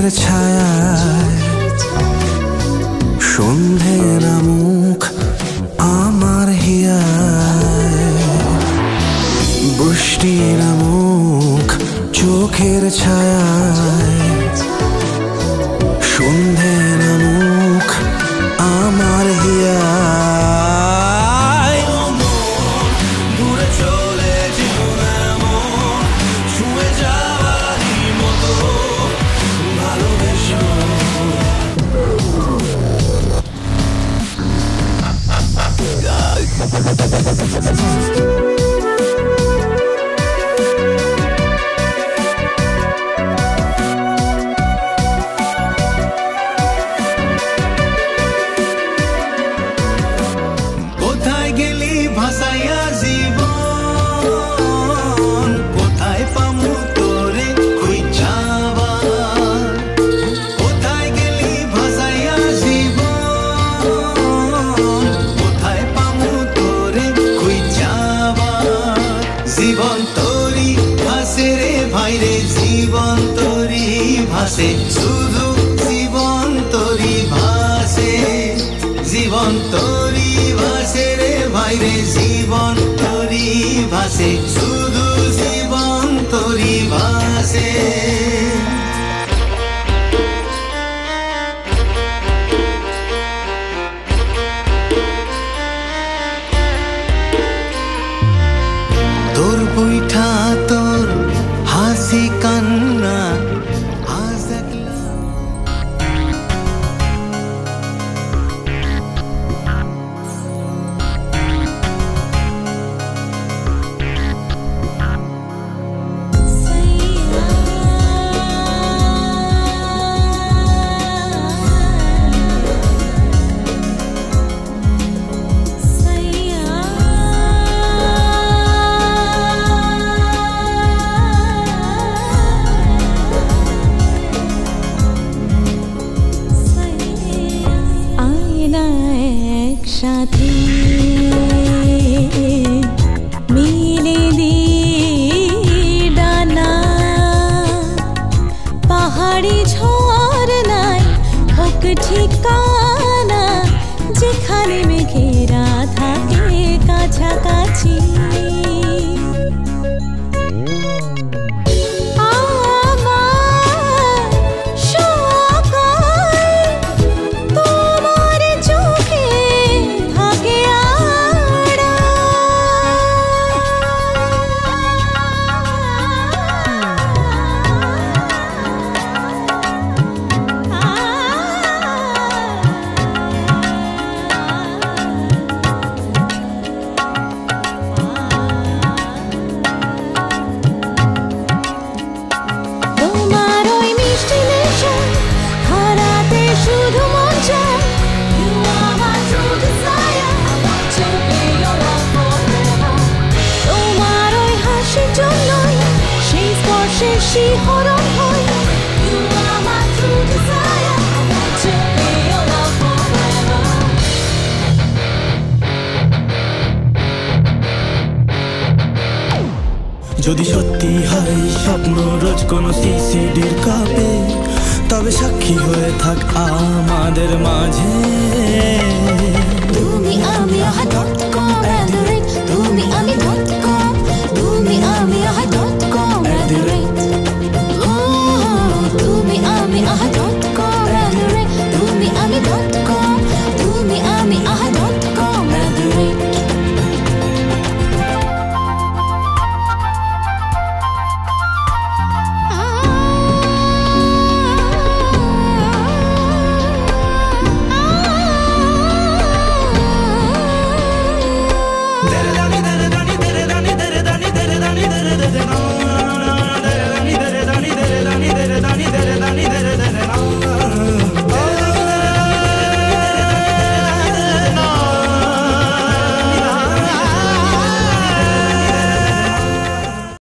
চোখের ছায়ায় সন্ধে নামুক আমার হিয়ায়, বৃষ্টি নামুক চোখের ছায়ায় সন্ধে নামুক আমার হিয়ায়। দূরে চলে জীবন এমন ছুঁয়ে যাওয়ারই মতো ভালোবেসো। কোথায় গেলি ভাসাইয়া জীবন, কোথায় পামু তোরে খুঁজাবার। কোথায় গেলি ভাসাইয়া জীবন, কোথায় পামু তোরে খুঁজাবার। জীবন তোরি ভাসে রে ভাই রে, জীবন তোরি ভাসে, শুধু জীবন তোরি ভাসে। জীবন তোরি ভাসে রে ভাই রে, জীবন তোরি ভাসে, শুধু জীবন তোরি ভাসে। তোর বৈঠা তোর হাসি কান্না আজ একলা। সাথে মিলে দি ডানা, পাহাড়ি ঝরনায় হোক ঠিকানা, যেখানে মেঘেরা থাকে কাছাকাছি। শিহরণ হয়, you are my true desire, I want to be your love forever. যদি সত্যি হয় স্বপ্ন রোজ কোন সিসিডির কাপে, তবে সাক্ষী হয়ে থাক আমাদের মাঝে। তুমি আমি আহা.com at the rate, তুমি আমি .com, তুমি আমি আহা.com at the rate, তুমি আমি আহা.